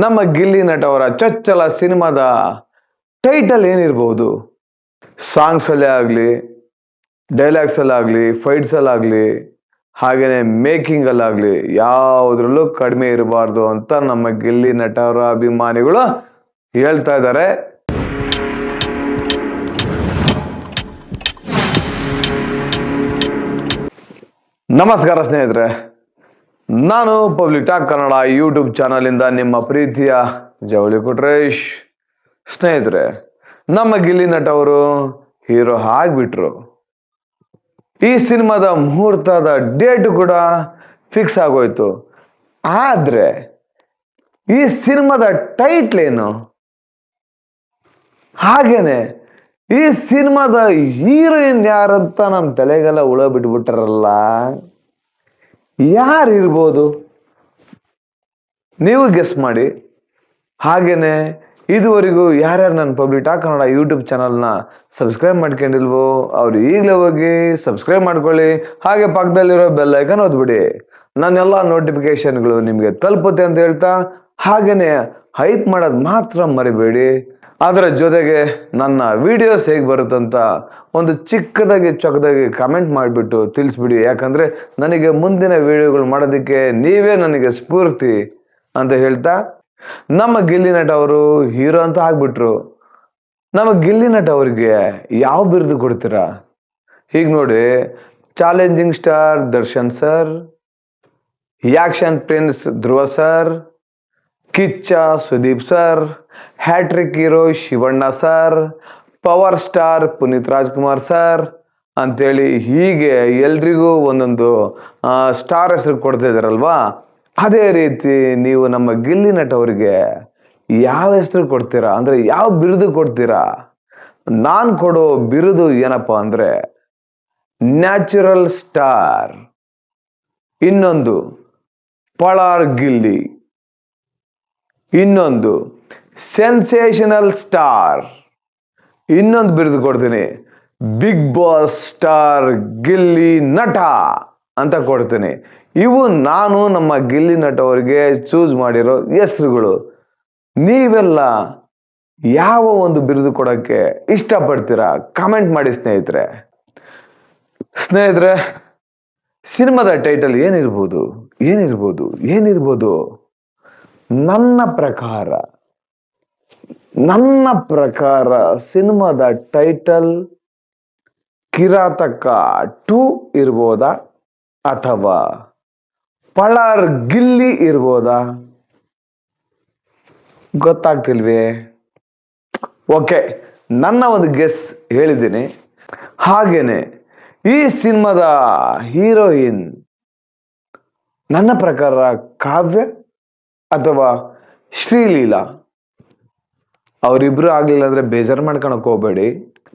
ನಮ್ಮ ಗಿಲ್ಲಿ ನಟ ಅವರ ಚೊಚ್ಚಲ ಸಿನಿಮಾದ ಟೈಟಲ್ ಏನಿರಬಹುದು? ಸಾಂಗ್ಸ್ ಅಲ್ಲೇ ಆಗಲಿ, ಡೈಲಾಗ್ಸ್ ಅಲ್ಲಾಗಲಿ, ಫೈಟ್ಸ್ ಅಲ್ಲಾಗಲಿ, ಹಾಗೇನೆ ಮೇಕಿಂಗ್ ಅಲ್ಲಾಗಲಿ ಯಾವುದ್ರಲ್ಲೂ ಕಡಿಮೆ ಇರಬಾರ್ದು ಅಂತ ನಮ್ಮ ಗಿಲ್ಲಿ ನಟ ಅವರ ಅಭಿಮಾನಿಗಳು ಹೇಳ್ತಾ ಇದ್ದಾರೆ. ನಮಸ್ಕಾರ ಸ್ನೇಹಿತರೆ, ನಾನು public talk Kannada YouTube channel ಇಂದ ನಿಮ್ಮ ಪ್ರೀತಿಯ ಜವಳಿ ಕೊಟ್ರೇಶ್. ಸ್ನೇಹಿತರೆ, ನಮ್ಮ ಗಿಲ್ಲಿ ನಟ ಅವರು ಹೀರೋ ಆಗ್ಬಿಟ್ರು. ಈ ಸಿನಿಮಾದ ಮುಹೂರ್ತದ ಡೇಟ್ ಕೂಡ ಫಿಕ್ಸ್ ಆಗೋಯ್ತು. ಆದ್ರೆ ಈ ಸಿನಿಮಾದ ಟೈಟ್ಲ್ ಏನು, ಹಾಗೇನೆ ಈ ಸಿನಿಮಾದ ಹೀರೋಯಿನ್ ಯಾರಂತ ನಮ್ಮ ತಲೆಗೆಲ್ಲ ಹುಳ ಬಿಟ್ಬಿಟ್ಟಾರಲ್ಲ. ಯಾರಿರ್ಬೋದು? ನೀವು ಗೆಸ್ ಮಾಡಿ. ಹಾಗೇನೆ ಇದುವರೆಗೂ ಯಾರ್ಯಾರು ನನ್ನ ಪಬ್ಲಿಕ್ ಟಾಕ್ ಕನ್ನಡ ಯೂಟ್ಯೂಬ್ ಚಾನಲ್ನ ಸಬ್ಸ್ಕ್ರೈಬ್ ಮಾಡ್ಕೊಂಡಿಲ್ವೋ ಅವ್ರು ಈಗಲೇ ಹೋಗಿ ಸಬ್ಸ್ಕ್ರೈಬ್ ಮಾಡ್ಕೊಳ್ಳಿ. ಹಾಗೆ ಪಕ್ಕದಲ್ಲಿರೋ ಬೆಲ್ ಐಕನ್ ಒತ್ಬಿಡಿ. ನನ್ನೆಲ್ಲ ನೋಟಿಫಿಕೇಶನ್ಗಳು ನಿಮಗೆ ತಲುಪುತ್ತೆ ಅಂತ ಹೇಳ್ತಾ, ಹಾಗೇನೆ ಹೈಪ್ ಮಾಡೋದು ಮಾತ್ರ ಮರಿಬೇಡಿ. ಅದರ ಜೊತೆಗೆ ನನ್ನ ವಿಡಿಯೋಸ್ ಹೇಗೆ ಬರುತ್ತಂತ ಒಂದು ಚಿಕ್ಕದಾಗಿ ಚೊಕ್ಕದಾಗಿ ಕಮೆಂಟ್ ಮಾಡಿಬಿಟ್ಟು ತಿಳಿಸ್ಬಿಡಿ. ಯಾಕಂದರೆ ನನಗೆ ಮುಂದಿನ ವಿಡಿಯೋಗಳು ಮಾಡೋದಕ್ಕೆ ನೀವೇ ನನಗೆ ಸ್ಫೂರ್ತಿ ಅಂತ ಹೇಳ್ತಾ, ನಮ್ಮ ಗಿಲ್ಲಿ ನಟ ಅವರು ಹೀರೋ ಅಂತ ಆಗ್ಬಿಟ್ರು. ನಮ್ಮ ಗಿಲ್ಲಿ ನಟ ಅವರಿಗೆ ಯಾವ ಬಿರುದು ಕೊಡ್ತೀರಾ? ಹೀಗೆ ನೋಡಿ, challenging star Darshan sir, action prince Dhruva sir, Kichcha Sudeep sir, hattrick hero Shivanna sir, power star Puneeth Rajkumar sir ಅಂತೇಳಿ ಹೀಗೆ ಎಲ್ರಿಗೂ ಒಂದೊಂದು ಸ್ಟಾರ್ ಹೆಸರು ಕೊಡ್ತಾ ಇದ್ದಾರಲ್ವಾ. ಅದೇ ರೀತಿ ನೀವು ನಮ್ಮ ಗಿಲ್ಲಿ ನಟ ಅವರಿಗೆ ಯಾವ ಹೆಸರು ಕೊಡ್ತೀರಾ, ಅಂದರೆ ಯಾವ ಬಿರುದು ಕೊಡ್ತೀರಾ? ನಾನು ಕೊಡೋ ಬಿರುದು ಏನಪ್ಪ ಅಂದರೆ ನ್ಯಾಚುರಲ್ ಸ್ಟಾರ್, ಇನ್ನೊಂದು ಪಳಾರ್ ಗಿಲ್ಲಿ, ಇನ್ನೊಂದು ಸೆನ್ಸೇಷನಲ್ ಸ್ಟಾರ್, ಇನ್ನೊಂದು ಬಿರುದು ಕೊಡ್ತೀನಿ ಬಿಗ್ ಬಾಸ್ ಸ್ಟಾರ್ ಗಿಲ್ಲಿ ನಟ ಅಂತ ಕೊಡ್ತೀನಿ. ಇವು ನಾನು ನಮ್ಮ ಗಿಲ್ಲಿ ನಟ ಅವರಿಗೆ ಚೂಸ್ ಮಾಡಿರೋ ಹೆಸರುಗಳು. ನೀವೆಲ್ಲ ಯಾವ ಒಂದು ಬಿರುದು ಕೊಡೋಕ್ಕೆ ಇಷ್ಟಪಡ್ತೀರಾ? ಕಮೆಂಟ್ ಮಾಡಿ ಸ್ನೇಹಿತರೆ. ಸಿನಿಮಾದ ಟೈಟಲ್ ಏನಿರ್ಬೋದು? ನನ್ನ ಪ್ರಕಾರ ಸಿನಿಮಾದ ಟೈಟಲ್ ಕಿರಾತಕ 2 ಇರ್ಬೋದಾ, ಅಥವಾ ಪಳಾರ್ ಗಿಲ್ಲಿ ಇರ್ಬೋದಾ? ಗೊತ್ತಾಗ್ತಿಲ್ವೇ? ಓಕೆ, ನನ್ನ ಒಂದು ಗೆಸ್ ಹೇಳಿದ್ದೀನಿ. ಹಾಗೇನೆ ಈ ಸಿನಿಮಾದ ಹೀರೋಯಿನ್ ನನ್ನ ಪ್ರಕಾರ ಕಾವ್ಯ ಅಥವಾ ಶ್ರೀಲೀಲಾ. ಅವರಿಬ್ರು ಆಗ್ಲಿಲ್ಲ ಅಂದ್ರೆ ಬೇಜಾರು ಮಾಡ್ಕೊಳಕ್ ಹೋಗ್ಬೇಡಿ.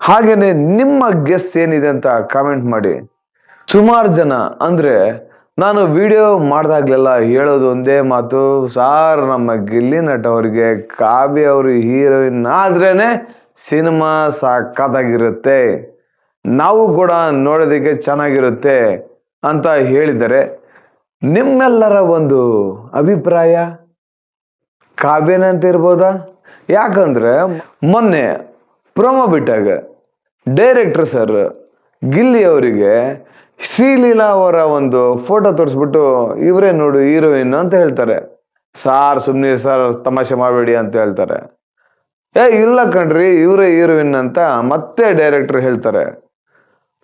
ಹಾಗೇನೆ ನಿಮ್ಮ ಗೆಸ್ ಏನಿದೆ ಅಂತ ಕಾಮೆಂಟ್ ಮಾಡಿ. ಸುಮಾರು ಜನ ಅಂದ್ರೆ ನಾನು ವಿಡಿಯೋ ಮಾಡಿದಾಗ್ಲೆಲ್ಲ ಹೇಳೋದು ಒಂದೇ ಮಾತು, ಸಾರ್ ನಮ್ಮ ಗಿಲ್ಲಿ ನಟ ಅವರಿಗೆ ಕಾವ್ಯ ಅವರು ಹೀರೋಯಿನ್ ಆದ್ರೇನೆ ಸಿನಿಮಾ ಸಖತ್ತಾಗಿರುತ್ತೆ, ನಾವು ಕೂಡ ನೋಡೋದಕ್ಕೆ ಚೆನ್ನಾಗಿರುತ್ತೆ ಅಂತ ಹೇಳಿದರೆ, ನಿಮ್ಮೆಲ್ಲರ ಒಂದು ಅಭಿಪ್ರಾಯ ಕಾವ್ಯನೇ ಅಂತ ಇರ್ಬೋದಾ? ಯಾಕಂದ್ರೆ ಮೊನ್ನೆ ಪ್ರೊಮೋ ಬಿಟ್ಟಾಗ ಡೈರೆಕ್ಟರ್ ಸರ್ ಗಿಲ್ಲಿ ಅವರಿಗೆ ಶ್ರೀಲೀಲಾ ಅವರ ಒಂದು ಫೋಟೋ ತೋರಿಸ್ಬಿಟ್ಟು ಇವರೇ ನೋಡು ಹೀರೋಯಿನ್ ಅಂತ ಹೇಳ್ತಾರೆ. ಸಾರ್ ಸುಮ್ಮನೆ ಸರ್, ತಮಾಷೆ ಮಾಡಬೇಡಿ ಅಂತ ಹೇಳ್ತಾರೆ. ಇಲ್ಲ ಕಣ್ರಿ, ಇವರೇ ಹೀರೋಯಿನ್ ಅಂತ ಮತ್ತೆ ಡೈರೆಕ್ಟರ್ ಹೇಳ್ತಾರೆ.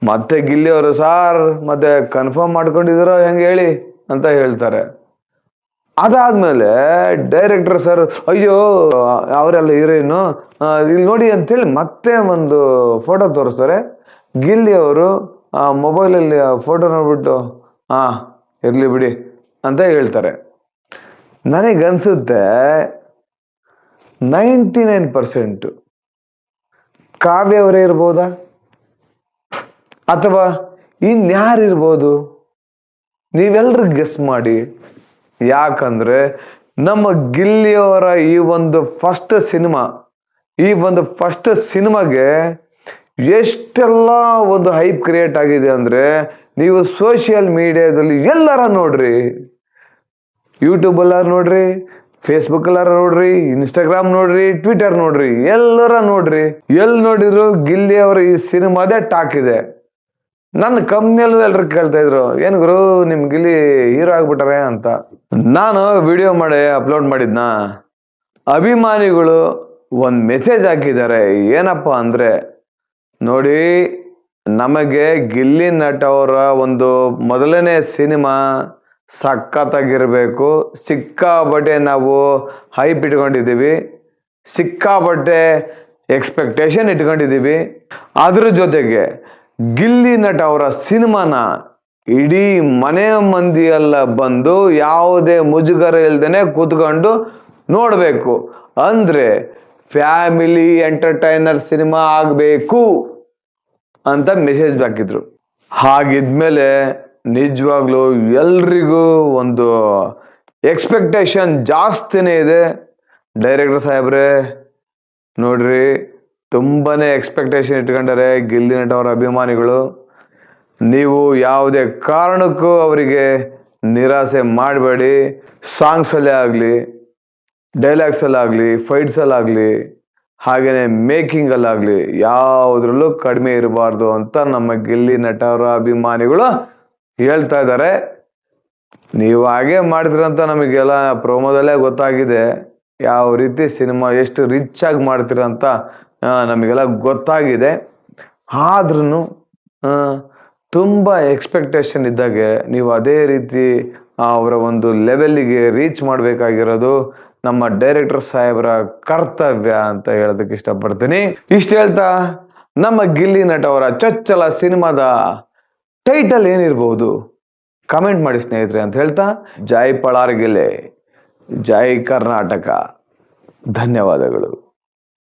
ಮತ್ತೆ ಗಿಲ್ಲಿ ಅವರು ಸಾರ್ ಮತ್ತೆ ಕನ್ಫರ್ಮ್ ಮಾಡ್ಕೊಂಡಿದ್ದೀರೋ ಹೆಂಗೆ ಹೇಳಿ ಅಂತ ಹೇಳ್ತಾರೆ. ಅದಾದ್ಮೇಲೆ ಡೈರೆಕ್ಟರ್ ಸರ್ ಅಯ್ಯೋ ಅವರೆಲ್ಲ ಹೀರೋಯಿನ್ ಇಲ್ಲಿ ನೋಡಿ ಅಂತೇಳಿ ಮತ್ತೆ ಒಂದು ಫೋಟೋ ತೋರಿಸ್ತಾರೆ. ಗಿಲ್ಲಿ ಅವರು ಮೊಬೈಲಲ್ಲಿ ಫೋಟೋ ನೋಡ್ಬಿಟ್ಟು ಇರ್ಲಿ ಬಿಡಿ ಅಂತ ಹೇಳ್ತಾರೆ. ನನಗನ್ಸುತ್ತೆ 99% ಕಾವ್ಯ ಅವರೇ ಇರ್ಬೋದಾ, ಅಥವಾ ಇನ್ಯಾರಿರ್ಬೋದು? ನೀವೆಲ್ಲರೂ ಗೆಸ್ ಮಾಡಿ. ಯಾಕಂದ್ರೆ ನಮ್ಮ ಗಿಲ್ಲಿಯವರ ಈ ಒಂದು ಫಸ್ಟ್ ಸಿನಿಮಾಗೆ ಎಷ್ಟೆಲ್ಲ ಒಂದು ಹೈಪ್ ಕ್ರಿಯೇಟ್ ಆಗಿದೆ ಅಂದ್ರೆ, ನೀವು ಸೋಷಿಯಲ್ ಮೀಡಿಯಾದಲ್ಲಿ ಎಲ್ಲರ ನೋಡ್ರಿ, ಯೂಟ್ಯೂಬ್ ಎಲ್ಲಾರು ನೋಡ್ರಿ, ಫೇಸ್ಬುಕ್ ಎಲ್ಲಾರ ನೋಡ್ರಿ, ಇನ್ಸ್ಟಾಗ್ರಾಮ್ ನೋಡ್ರಿ, ಟ್ವಿಟರ್ ನೋಡ್ರಿ, ಎಲ್ಲರ ನೋಡ್ರಿ, ಎಲ್ಲಿ ನೋಡಿದ್ರು ಗಿಲ್ಲಿ ಅವರ ಈ ಸಿನಿಮಾದೇ ಟಾಕ್ ಇದೆ. ನನ್ನ ಕಂಪ್ನಿಯಲ್ಲೂ ಎಲ್ರು ಕೇಳ್ತಾ ಇದ್ರು, ಏನ್ ಗುರು ನಿಮ್ ಗಿಲ್ಲಿ ಹೀರೋ ಆಗ್ಬಿಟ್ರೆ ಅಂತ. ನಾನು ವಿಡಿಯೋ ಮಾಡಿ ಅಪ್ಲೋಡ್ ಮಾಡಿದ್ನ, ಅಭಿಮಾನಿಗಳು ಒಂದ್ ಮೆಸೇಜ್ ಹಾಕಿದ್ದಾರೆ. ಏನಪ್ಪಾ ಅಂದ್ರೆ, ನೋಡಿ ನಮಗೆ ಗಿಲ್ಲಿ ನಟ ಅವರ ಒಂದು ಮೊದಲನೇ ಸಿನಿಮಾ ಸಖತ್ತಾಗಿರ್ಬೇಕು, ಸಿಕ್ಕಾಬಟ್ಟೆ ನಾವು ಹೈಪ್ ಇಟ್ಕೊಂಡಿದ್ದೀವಿ, ಸಿಕ್ಕಾಬಟ್ಟೆ ಎಕ್ಸ್ಪೆಕ್ಟೇಷನ್ ಇಟ್ಕೊಂಡಿದ್ದೀವಿ. ಅದ್ರ ಜೊತೆಗೆ ಗಿಲ್ಲಿ ನಟ ಅವರ ಸಿನಿಮಾನ ಇಡೀ ಮನೆ ಮಂದಿ ಎಲ್ಲ ಬಂದು ಯಾವುದೇ ಮುಜುಗರ ಇಲ್ದೇನೆ ಕೂತ್ಕೊಂಡು ನೋಡಬೇಕು, ಅಂದ್ರೆ ಫ್ಯಾಮಿಲಿ ಎಂಟರ್ಟೈನರ್ ಸಿನಿಮಾ ಆಗಬೇಕು ಅಂತ ಮೆಸೇಜ್ ಹಾಕಿದ್ರು. ಹಾಗಿದ್ಮೇಲೆ ನಿಜವಾಗ್ಲೂ ಎಲ್ರಿಗೂ ಒಂದು ಎಕ್ಸ್ಪೆಕ್ಟೇಷನ್ ಜಾಸ್ತಿನೇ ಇದೆ. ಡೈರೆಕ್ಟರ್ ಸಾಹೇಬ್ರೆ ನೋಡ್ರಿ, ತುಂಬಾನೇ ಎಕ್ಸ್ಪೆಕ್ಟೇಷನ್ ಇಟ್ಕೊಂಡಾರೆ ಗಿಲ್ಲಿ ನಟ ಅವರ ಅಭಿಮಾನಿಗಳು. ನೀವು ಯಾವುದೇ ಕಾರಣಕ್ಕೂ ಅವರಿಗೆ ನಿರಾಸೆ ಮಾಡಬೇಡಿ. ಸಾಂಗ್ಸ್ ಅಲ್ಲೇ ಆಗಲಿ, ಡೈಲಾಗ್ಸ್ ಅಲ್ಲಾಗಲಿ, ಫೈಟ್ಸ್ ಅಲ್ಲಾಗಲಿ, ಹಾಗೇನೆ ಮೇಕಿಂಗ್ ಅಲ್ಲಾಗಲಿ ಯಾವುದ್ರಲ್ಲೂ ಕಡಿಮೆ ಇರಬಾರ್ದು ಅಂತ ನಮ್ಮ ಗಿಲ್ಲಿ ನಟ ಅವರ ಅಭಿಮಾನಿಗಳು ಹೇಳ್ತಾ ಇದ್ದಾರೆ. ನೀವು ಹಾಗೆ ಮಾಡ್ತೀರಂತ ನಮಗೆಲ್ಲ ಪ್ರೋಮೋದಲ್ಲೇ ಗೊತ್ತಾಗಿದೆ. ಯಾವ ರೀತಿ ಸಿನಿಮಾ ಎಷ್ಟು ರಿಚ್ ಆಗಿ ಮಾಡ್ತೀರಂತ ನಮಗೆಲ್ಲ ಗೊತ್ತಾಗಿದೆ. ಆದ್ರೂ ತುಂಬ ಎಕ್ಸ್ಪೆಕ್ಟೇಷನ್ ಇದ್ದಾಗೆ ನೀವು ಅದೇ ರೀತಿ ಅವರ ಒಂದು ಲೆವೆಲ್ಲಿಗೆ ರೀಚ್ ಮಾಡಬೇಕಾಗಿರೋದು ನಮ್ಮ ಡೈರೆಕ್ಟರ್ ಸಾಹೇಬರ ಕರ್ತವ್ಯ ಅಂತ ಹೇಳೋದಕ್ಕೆ ಇಷ್ಟಪಡ್ತೀನಿ. ಇಷ್ಟು ಹೇಳ್ತಾ ನಮ್ಮ ಗಿಲ್ಲಿ ನಟ ಅವರ ಚೊಚ್ಚಲ ಸಿನಿಮಾದ ಟೈಟಲ್ ಏನಿರ್ಬೋದು ಕಮೆಂಟ್ ಮಾಡಿ ಸ್ನೇಹಿತರೆ ಅಂತ ಹೇಳ್ತಾ, ಜೈ ಪಳಾರ್ಗೆಲೆ, ಜೈ ಕರ್ನಾಟಕ, ಧನ್ಯವಾದಗಳು.